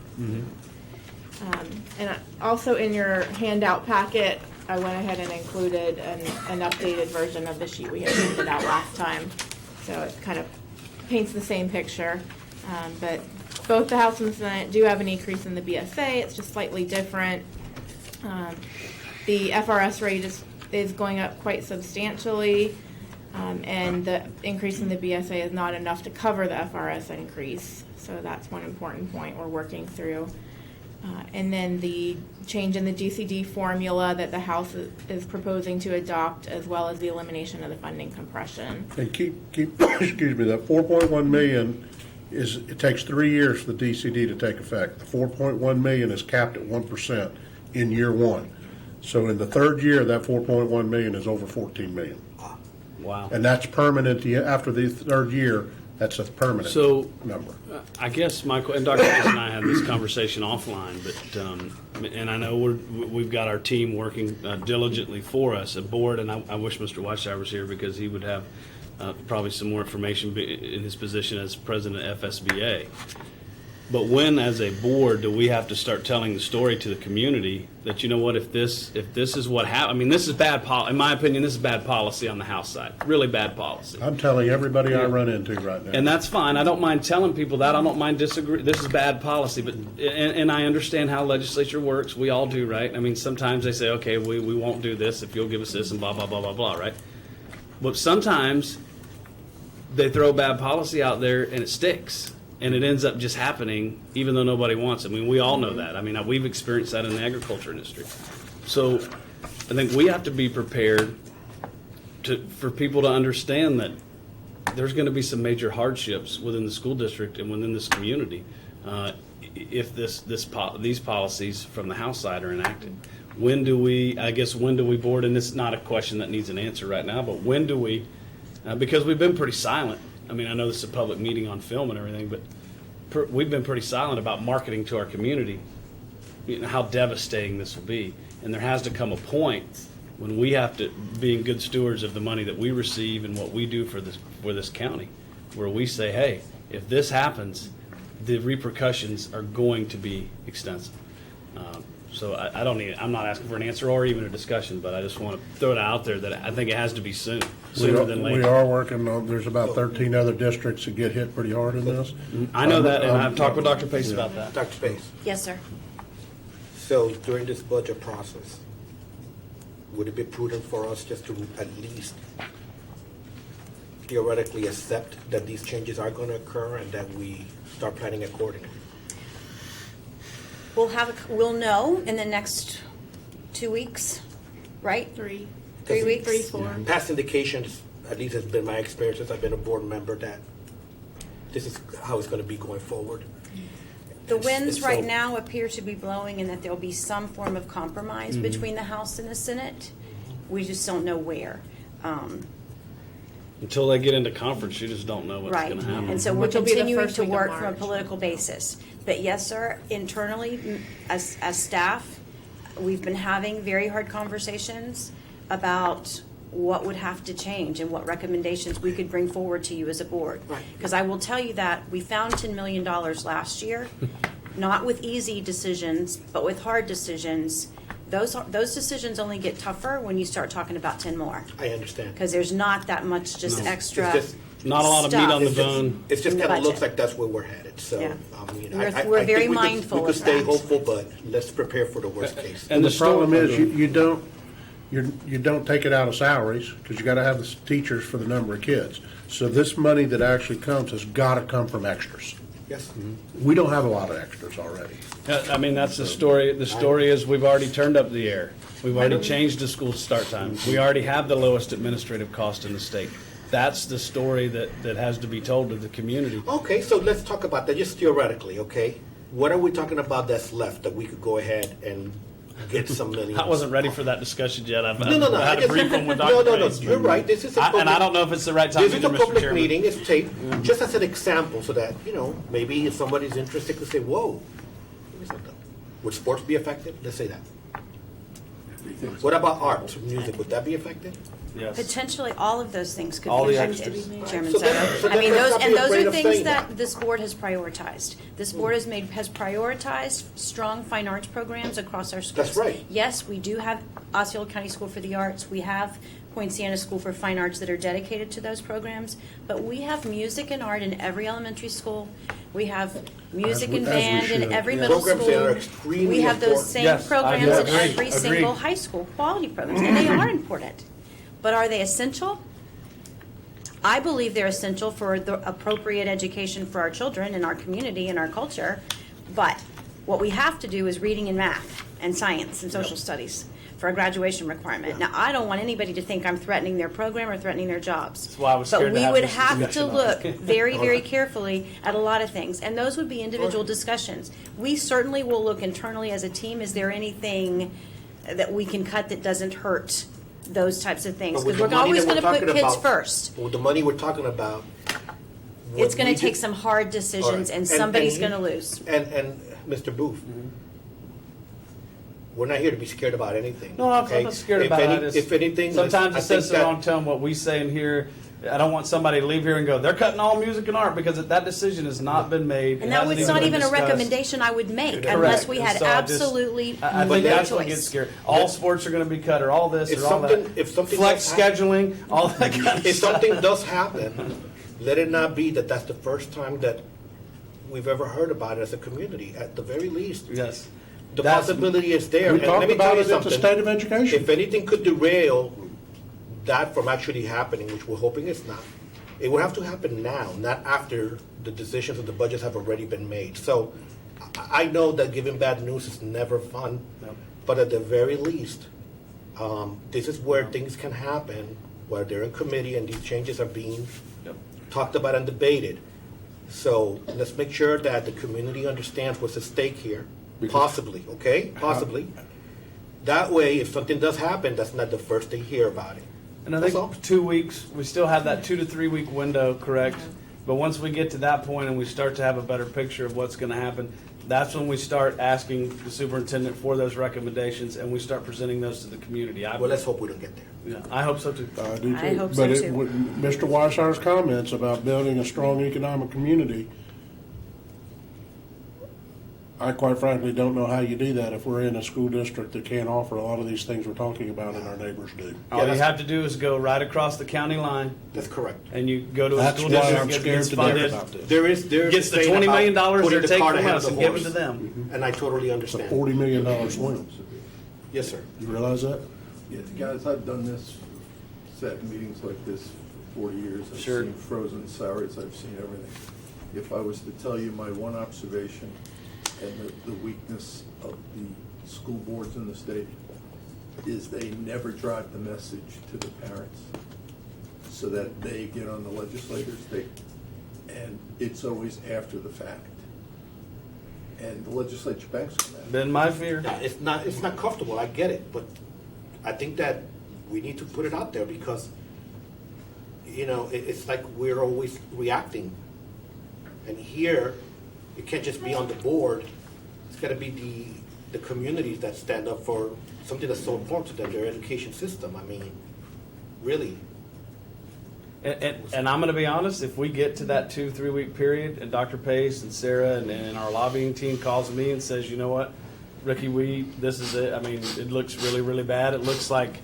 And also in your handout packet, I went ahead and included an updated version of the sheet we had printed out last time. So it kind of paints the same picture. But both the House and the Senate do have an increase in the BSA. It's just slightly different. The FRS rate is going up quite substantially. And the increase in the BSA is not enough to cover the FRS increase. So that's one important point we're working through. And then the change in the DCD formula that the House is proposing to adopt, as well as the elimination of the funding compression. And keep, excuse me, that 4.1 million it takes 3 years for the DCD to take effect. The 4.1 million is capped at 1% in year 1. So in the third year, that 4.1 million is over 14 million. Wow. And that's permanent, after the third year, that's a permanent So, number. I guess Michael and Dr. Hayes and I had this conversation offline, but and I know we've got our team working diligently for us, a board, and I wish Mr. Weishauer was here because he would have probably some more information in his position as president of FSBA. But when, as a board, do we have to start telling the story to the community that, you know what, if this is what happened, I mean, this is bad in my opinion, this is bad policy on the House side, really bad policy. I'm telling everybody I run into right now. And that's fine. I don't mind telling people that. I don't mind disagree. This is bad policy, but and I understand how legislature works. We all do, right? I mean, sometimes they say, okay, we won't do this if you'll give us this and blah, blah, blah, blah, blah, right? But sometimes they throw bad policy out there and it sticks. And it ends up just happening even though nobody wants it. I mean, we all know that. I mean, we've experienced that in the agriculture industry. So I think we have to be prepared for people to understand that there's going to be some major hardships within the school district and within this community if these policies from the House side are enacted. When do we board, and this is not a question that needs an answer right now, but when do we, because we've been pretty silent. I mean, I know this is a public meeting on film and everything, but we've been pretty silent about marketing to our community, you know, how devastating this will be. And there has to come a point when we have to, being good stewards of the money that we receive and what we do for this county, where we say, hey, if this happens, the repercussions are going to be extensive. So I'm not asking for an answer or even a discussion, but I just want to throw it out there that I think it has to be sooner than later. We are working on, there's about 13 other districts that get hit pretty hard in this. I know that, and I've talked with Dr. Pace about that. Dr. Pace, Yes, sir. so during this budget process, would it be prudent for us just to at least theoretically accept that these changes are going to occur and that we start planning accordingly? We'll know in the next 2 weeks, right? 3 weeks? 3, 4. Past indications, at least has been my experience since I've been a board member, that this is how it's going to be going forward. The And winds so- right now appear to be blowing and that there'll be some form of compromise between the House and the Senate. We just don't know where. Until they get into conference, you just don't know what's Right. going to happen. And so we're Which will be the continuing first to week of work from a March. political basis. But yes, sir, internally, as staff, we've been having very hard conversations about what would have to change and what recommendations we could bring forward to you as a board. Right. Because I will tell you that we found $10 million last year, not with easy decisions, but with hard decisions. Those decisions only get tougher when you start talking about 10 more. I understand. Because there's not that much just extra It's just- Not a lot of meat stuff. on the It's just- bone. It just In the kind of looks budget. like that's where we're headed, so. Yeah. You We're- know, I we're think very we could- mindful We could of stay that. hopeful, but let's prepare for the worst case. And the problem story- is, you don't take it out of salaries, because you gotta have the teachers for the number of kids. So this money that actually comes has gotta come from extras. Yes. We don't have a lot of extras already. I mean, that's the story. The story is we've already turned up the air. We've already changed the school start time. We already have the lowest administrative cost in the state. That's the story that has to be told to the community. Okay, so let's talk about that, just theoretically, okay? What are we talking about that's left that we could go ahead and get some millions? I wasn't ready for that discussion yet. I've No, I had I a just- brief one with No, Dr. no, Bates. you're right, this is a public. And I don't know if it's the right time This is either, a Mr. public Chairman. meeting, it's taped, just as an example, so that, you know, maybe if somebody's interested, could say, whoa. give me something. Would sports be affected? Let's say that. What about art, music, would that be affected? Yes. Potentially, all of those things could All be the affected, extras. Chairman So Soto. then- so I mean, then let's those, not and be those afraid are of things saying that that. this board has prioritized. This board has prioritized strong fine arts programs across our schools. That's right. Yes, we do have Osceola County School for the Arts. We have Point Siena School for Fine Arts that are dedicated to those programs. But we have music and art in every elementary school. We have music and As we band in should. every Yeah. middle Programs that are school. extremely We have those important. same Yes, I programs do in agree. every Agreed. single high school, quality programs, and they are important. But are they essential? I believe they're essential for the appropriate education for our children and our community and our culture. But what we have to do is reading and math and science and social studies for a graduation requirement. Now, I don't want anybody to think I'm threatening their program or threatening their jobs. That's why I was scared But to we have would this have to discussion on look it. very, very carefully at a lot of things. And those would be individual discussions. We certainly will look internally as a team. Is there anything that we can cut that doesn't hurt those types of things? But with Because the we're money always that going to we're put talking kids about- first. With the money we're talking about. It's what going we to take did- some hard decisions, All and right. somebody's going to lose. And Mr. Booth, we're not here to be scared about anything. No, I'm okay? not scared If about any- it. It's- If anything, sometimes I it sets think the that- wrong tone. What we say in here, I don't want somebody to leave here and go, they're cutting all music and art, because that decision has not been made. And It that hasn't was not been even a discussed. recommendation I would make Correct. unless we And had so I just- absolutely I no think that's what gets choice. scary. All sports are going to be cut, or all this, If or all that. something- if something Flex does happen- scheduling, all that kind of If stuff. something does happen, let it not be that that's the first time that we've ever heard about it as a community, at the very least. Yes. The That's- possibility is there. We And talked let me tell about you it at the something. State of Education. If anything could derail that from actually happening, which we're hoping it's not, it would have to happen now, not after the decisions of the budgets have already been made. So I know that giving bad news is never fun, No. but at the very least, this is where things can happen, where they're in committee and these changes are being Yep. talked about and debated. So let's make sure that the community understands what's at stake here, possibly, okay? Possibly. That way, if something does happen, that's not the first they hear about it. And I That's all. think 2 weeks, we still have that 2 to 3 week window, correct? But once we get to that point and we start to have a better picture of what's going to happen, that's when we start asking the superintendent for those recommendations, and we start presenting those to the community. Well, let's hope we don't get there. Yeah, I hope so too. I do I too. hope so, But too. Mr. Weishar's comments about building a strong economic community, I quite frankly don't know how you do that if we're in a school district that can't offer a lot of these things we're talking about and our neighbors do. All you that's- have to do is go right across the county line, That's correct. and you go to a That's school why district I'm that scared gets to death funded, about this. There's gets a the saying $20 about million putting they the take cart from ahead us of and the give it horse. to them. And I totally It's a understand. $40 million swing. Yes, sir. You realize that? Yeah, guys, I've done this, sat in meetings like this for 40 years. I've Sure. seen frozen salaries, I've seen everything. If I was to tell you my one observation and the weakness of the school boards in the state is they never drive the message to the parents so that they get on the legislators, and it's always after the fact. And the legislature banks on that. Been my fear. Yeah, it's not comfortable, I get it, but I think that we need to put it out there because, you know, it's like we're always reacting. And here, it can't just be on the board, it's gotta be the communities that stand up for something that's so important to them, their education system. I mean, really. And I'm going to be honest, if we get to that 2-3 week period and Dr. Pace and Sarah and our lobbying team calls me and says, you know what, Ricky, this is it. I mean, it looks really, really bad. It looks like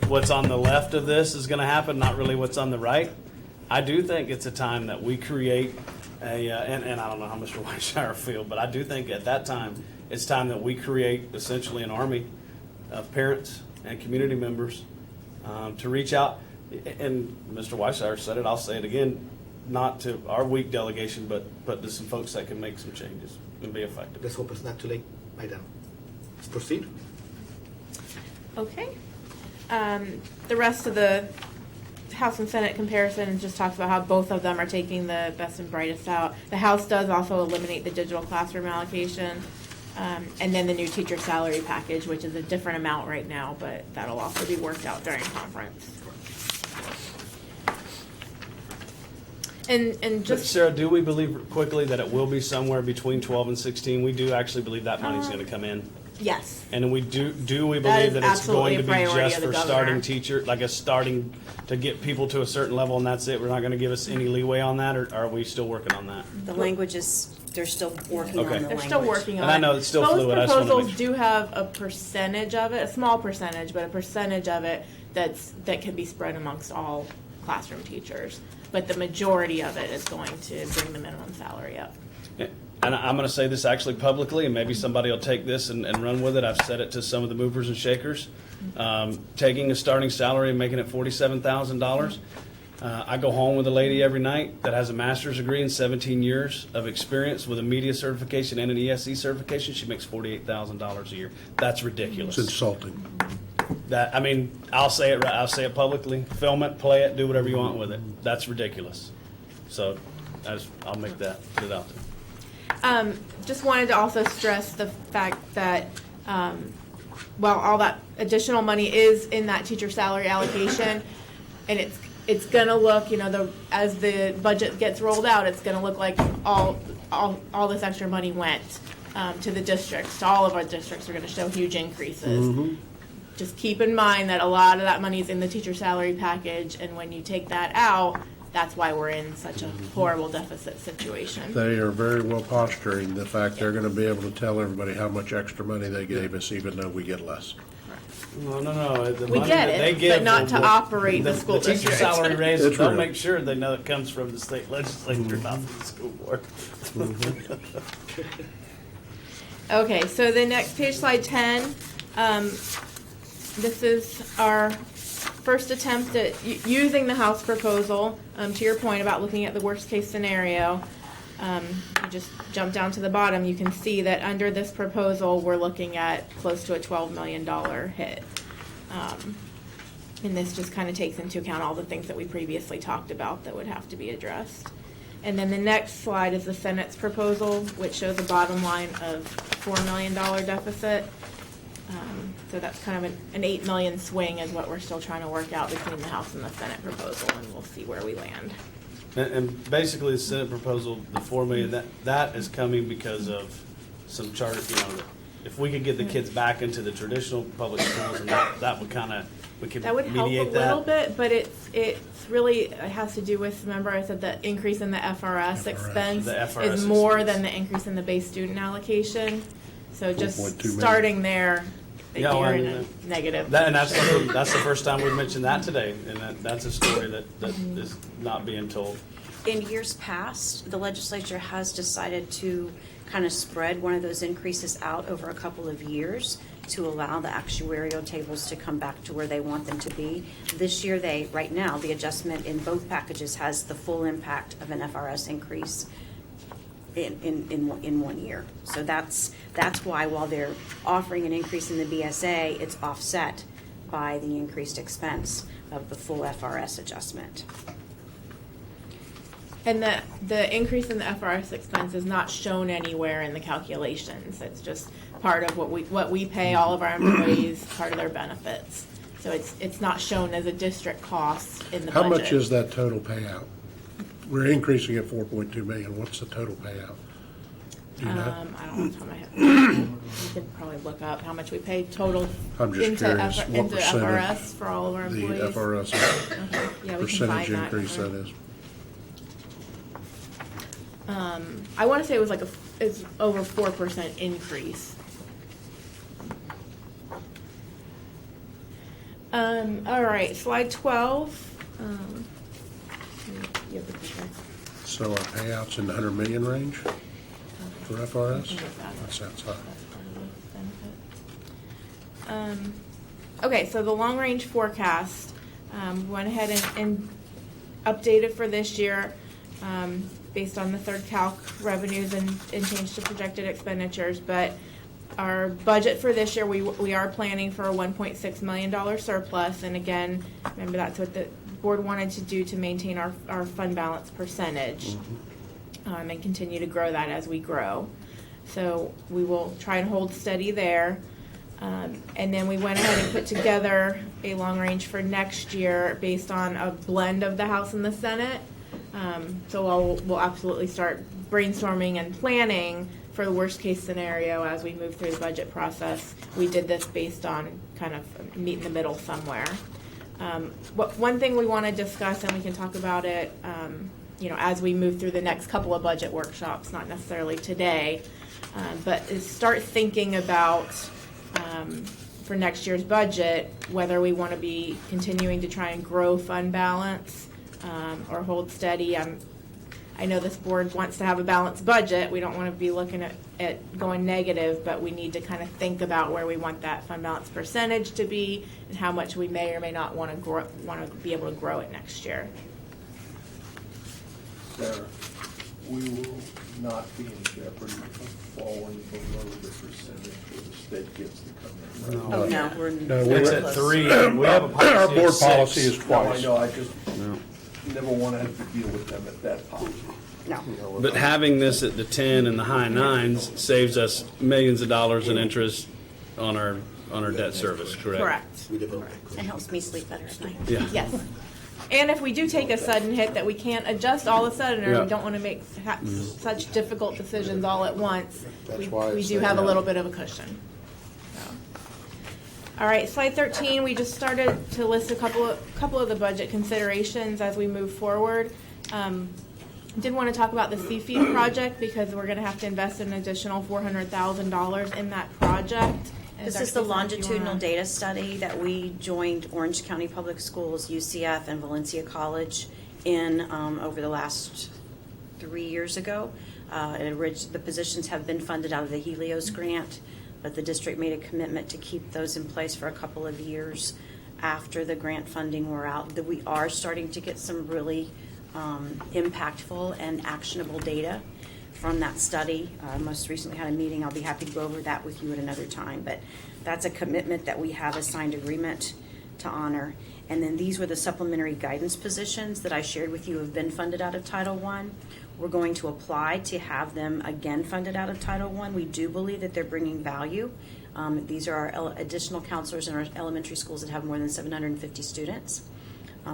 what's on the left of this is going to happen, not really what's on the right. I do think it's a time that we create and I don't know how Mr. Whiteshire feel, but I do think at that time, it's time that we create essentially an army of parents and community members to reach out. And Mr. Whiteshire said it, I'll say it again, not to our weak delegation, but to some folks that can make some changes and be effective. Let's hope it's not too late by then. Let's proceed. Okay. The rest of the House and Senate comparison just talks about how both of them are taking the best and brightest out. The House does also eliminate the digital classroom allocation, and then the new teacher salary package, which is a different amount right now, but that'll also be worked out during conference. And But just Sarah, do we believe quickly that it will be somewhere between 12 and 16? We do actually believe that money's going to come in. yes, And we do we That believe is that it's absolutely going to a be priority just of the for governor. starting teacher, like a starting to get people to a certain level and that's it? We're not going to give us any leeway on that, or are we still working on that? The language is, they're still working on the Okay. language. they're still working on And it. I know it's still Both fluid. I just wanna make proposals sure. do have a percentage of it, a small percentage, but a percentage of it that can be spread amongst all classroom teachers. But the majority of it is going to bring the minimum salary up. And I'm going to say this actually publicly, and maybe somebody will take this and run with it. I've said it to some of the movers and shakers. Taking a starting salary and making it $47,000. I go home with a lady every night that has a master's degree and 17 years of experience with a media certification and an ESE certification. She makes $48,000 a year. That's ridiculous. It's insulting. That, I mean, I'll say it right. I'll say it publicly. Film it, play it, do whatever you want with it. That's ridiculous. So I'll make that, put it out there. Just wanted to also stress the fact that while all that additional money is in that teacher salary allocation, and it's gonna look, as the budget gets rolled out, it's gonna look like all this extra money went to the districts. To all of our districts are gonna show huge increases. Just keep in mind that a lot of that money is in the teacher salary package, and when you take that out, that's why we're in such a horrible deficit situation. They are very well posturing the fact they're going to be able to tell everybody how much extra money they gave us, even though we get less. No. The We money get that they it, give but not to will- operate the school The teacher district. salary raise, It's they'll real. make sure they know it comes from the state legislature, not from the school board. Okay, so the next page, slide 10. This is our first attempt at using the House proposal. To your point about looking at the worst case scenario, you just jump down to the bottom, you can see that under this proposal, we're looking at close to a $12 million hit. And this just kind of takes into account all the things that we previously talked about that would have to be addressed. And then the next slide is the Senate's proposal, which shows a bottom line of $4 million deficit. So that's kind of an 8 million swing is what we're still trying to work out between the House and the Senate proposal, and we'll see where we land. And basically, the Senate proposal, the $4 million, that is coming because of some charter, if we could get the kids back into the traditional public schools, and that would kind of, we could That would help a mediate little that. bit, but it's really, it has to do with, remember I said the increase in the FRS expense The FRS is more expense. than the increase in the base student allocation. So just 4.2 million. starting there, Yeah, well, you're I in mean, a negative. And that's the first time we've mentioned that today, and that's a story that is not being told. In years past, the legislature has decided to kind of spread one of those increases out over a couple of years to allow the actuarial tables to come back to where they want them to be. This year, right now, the adjustment in both packages has the full impact of an FRS increase in 1 year. So that's why while they're offering an increase in the BSA, it's offset by the increased expense of the full FRS adjustment. And the increase in the FRS expense is not shown anywhere in the calculations. It's just part of what we pay all of our employees, part of their benefits. So it's not shown as a district cost in the budget. How much is that total payout? We're increasing at 4.2 million. What's the total payout? Do you know? I don't know off the top of my head. You could probably look up how much we pay total I'm just into, curious what into percentage FRS for all of our The employees. FRS Okay. Yeah, we can find percentage increase that. that is. I want to say it was like it's over 4% increase. All right, slide 12. You have the picture. So our payouts in the 100 million range for FRS? that. That sounds high. Okay, so the long-range forecast, went ahead and updated for this year based on the third calc revenues and changed to projected expenditures. But our budget for this year, we are planning for a $1.6 million surplus. And again, remember that's what the board wanted to do to maintain our fund balance percentage and continue to grow that as we grow. So we will try and hold steady there. And then we went ahead and put together a long range for next year based on a blend of the House and the Senate. So we'll absolutely start brainstorming and planning for the worst case scenario as we move through the budget process. We did this based on kind of meet in the middle somewhere. One thing we want to discuss, and we can talk about it, as we move through the next couple of budget workshops, not necessarily today, but is start thinking about for next year's budget whether we want to be continuing to try and grow fund balance or hold steady. I know this board wants to have a balanced budget. We don't want to be looking at going negative, but we need to kind of think about where we want that fund balance percentage to be and how much we may or may not want to be able to grow it next year. Sarah, we will not be in jeopardy of falling below the percentage where the state gets to come in. Right? Oh, no, we're. No, It's we're at 3. We have a policy Our of board 6. policy is No, I twice. know, I just never want to have to deal with them at that policy. No. But having this at the 10 and the high 9s saves us millions of dollars in interest on our debt service, correct? Correct. It helps me sleep better at night. Yeah. Yes. And if we do take a sudden hit that we can't adjust all of a sudden, or Yeah. we don't want to make such difficult decisions all at once, we why it's do have a there. little bit of a cushion. So. All right, slide 13. We just started to list a couple of the budget considerations as we move forward. Did want to talk about the CFEP project because we're going to have to invest an additional $400,000 in that project. And This Dr. is the Stefan, if you longitudinal wanna- data study that we joined Orange County Public Schools, UCF, and Valencia College in over the last 3 years ago. The positions have been funded out of the Helios grant, but the district made a commitment to keep those in place for a couple of years after the grant funding were out. That we are starting to get some really impactful and actionable data from that study. Most recently had a meeting. I'll be happy to go over that with you at another time. But that's a commitment that we have a signed agreement to honor. And then these were the supplementary guidance positions that I shared with you have been funded out of Title I. We're going to apply to have them again funded out of Title I. We do believe that they're bringing value. These are our additional counselors in our elementary schools that have more than 750 students.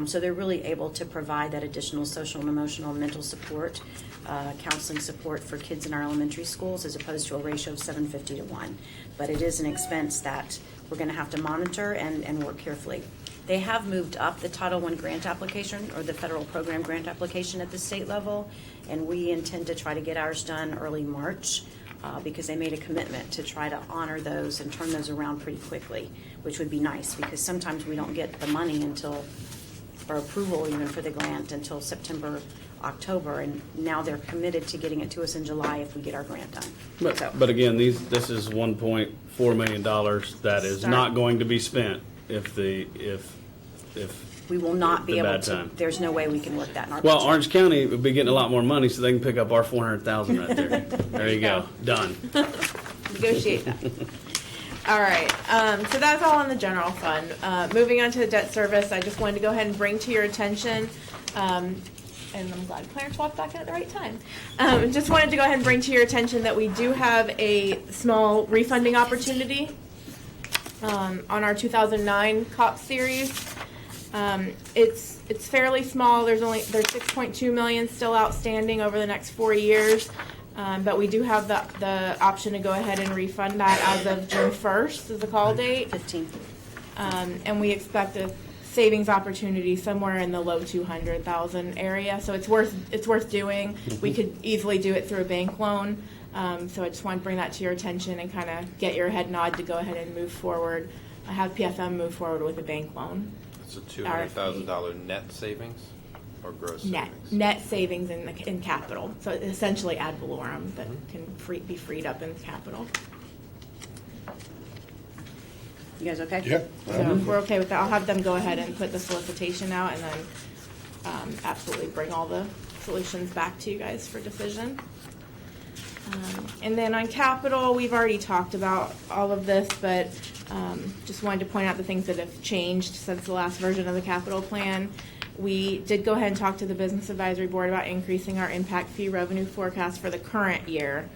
So they're really able to provide that additional social and emotional and mental support, counseling support for kids in our elementary schools as opposed to a ratio of 750 to 1. But it is an expense that we're going to have to monitor and work carefully. They have moved up the Title I grant application or the federal program grant application at the state level, and we intend to try to get ours done early March because they made a commitment to try to honor those and turn those around pretty quickly, which would be nice because sometimes we don't get the money until or approval even for the grant until September, October, and now they're committed to getting it to us in July if we get our grant done. So- But again, this is $1.4 million that is Start. not going to be spent if We will not be the able bad to, time. there's no way we can work that in our Well, budget. Orange County would be getting a lot more money, so they can pick up our $400,000 right there. There you go. Done. Negotiate that. All right, so that's all in the general fund. Moving on to the debt service, I just wanted to go ahead and bring to your attention, and I'm glad Clarence walked back in at the right time. Just wanted to go ahead and bring to your attention that we do have a small refunding opportunity on our 2009 COP series. It's fairly small. There's 6.2 million still outstanding over the next 4 years. But we do have the option to go ahead and refund that as of June 1st is the call date. 15. And we expect a savings opportunity somewhere in the low 200,000 area. So it's worth doing. We could easily do it through a bank loan. So I just want to bring that to your attention and kind of get your head nod to go ahead and move forward. Have PFM move forward with a bank loan. It's a $200,000 net savings or gross Net savings? net savings in capital. So essentially ad valorem that can be freed up in capital. You guys okay? Yeah. So if we're okay with that, I'll have them go ahead and put the solicitation out and then absolutely bring all the solutions back to you guys for decision. And then on capital, we've already talked about all of this, but just wanted to point out the things that have changed since the last version of the capital plan. We did go ahead and talk to the Business Advisory Board about increasing our impact fee revenue forecast for the current year.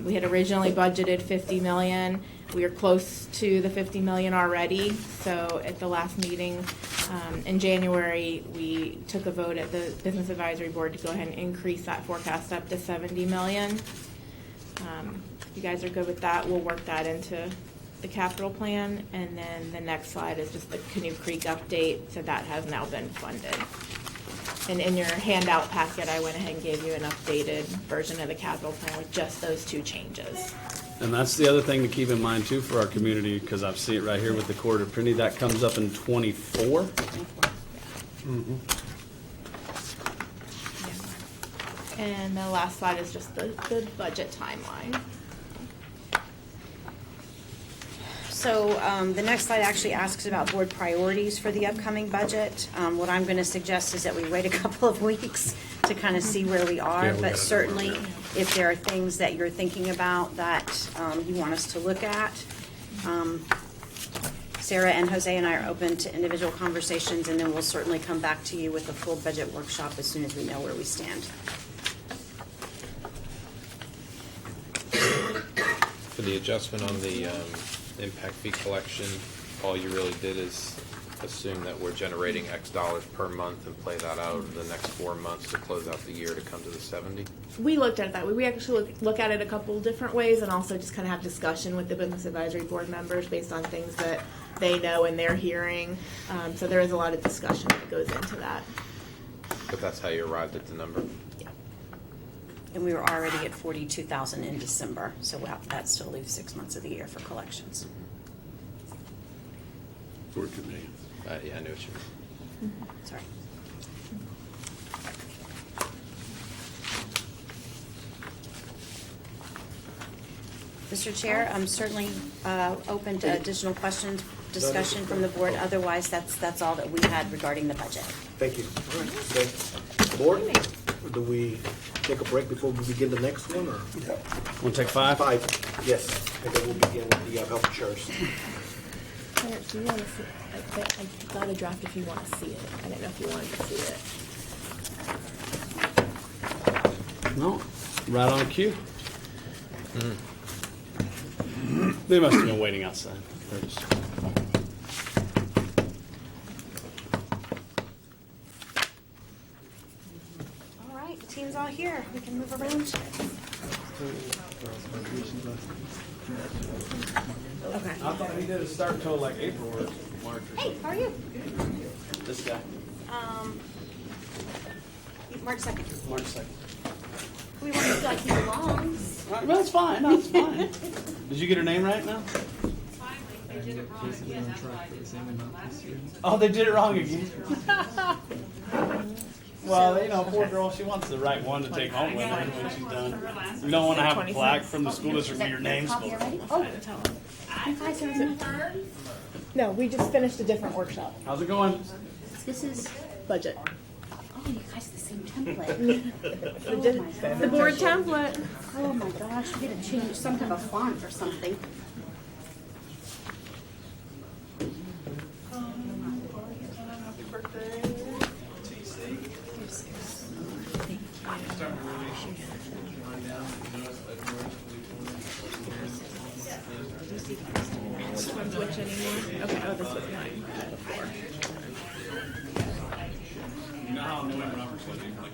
We had originally budgeted $50 million. We are close to the $50 million already. So at the last meeting in January, we took a vote at the Business Advisory Board to go ahead and increase that forecast up to $70 million. If you guys are good with that, we'll work that into the capital plan. And then the next slide is just the Canoe Creek update. So that has now been funded. And in your handout packet, I went ahead and gave you an updated version of the capital plan with just those two changes. And that's the other thing to keep in mind too for our community, because I see it right here with the quarter printing. That comes up in 24. And the last slide is just the budget timeline. So the next slide actually asks about board priorities for the upcoming budget. What I'm going to suggest is that we wait a couple of weeks to kind of see where we are. Yeah, we But gotta certainly, know where if there are things that you're thinking about that you want us to look at, Sarah and Jose and I are open to individual conversations, and then we'll certainly come back to you with a full budget workshop as soon as we know where we stand. For the adjustment on the impact fee collection, all you really did is assume that we're generating X dollars per month and play that out over the next 4 months to close out the year to come to the 70. We looked at it that way. We actually look at it a couple different ways and also just kind of have discussion with the Business Advisory Board members based on things that they know and they're hearing. So there is a lot of discussion that goes into that. But that's how you arrived at the number? Yeah. And we were already at 42,000 in December, so that still leaves 6 months of the year for collections. For convenience. Yeah, I knew what you meant. Sorry. Mr. Chair, I'm certainly open to additional questions, discussion from the board. Otherwise, that's all that we had regarding the budget. Thank you. All right. So, board, do we take a break before we begin the next one, or? Want to take 5? 5, yes, and then we'll begin with the health insurance. Do you want to see it? I got a draft if you want to see it. I didn't know if you wanted to see it. No, right on cue. They must have been waiting outside. They're just- All right, the team's all here. We can move around. Okay. I thought he did start until like April or March. Hey, how are you? This guy, March 2nd. March 2nd. We want to feel like he belongs. Well, that's fine. No, it's fine. Did you get her name right now? Finally, they did it wrong again, that's why I didn't have it last year. Oh, they did it wrong again. Well, you know, poor girl, she wants the right one to take home with her when she's done. You don't want to have a flag from the school district with your name spelled. Oh, you guys are in. No, we just finished a different workshop. How's it going? This is, Budget. oh, you guys the same template. The board template. Oh my gosh, we gotta change some type of font or something. Which anymore? Okay, oh, this was mine before. You know how Noah Roberts was like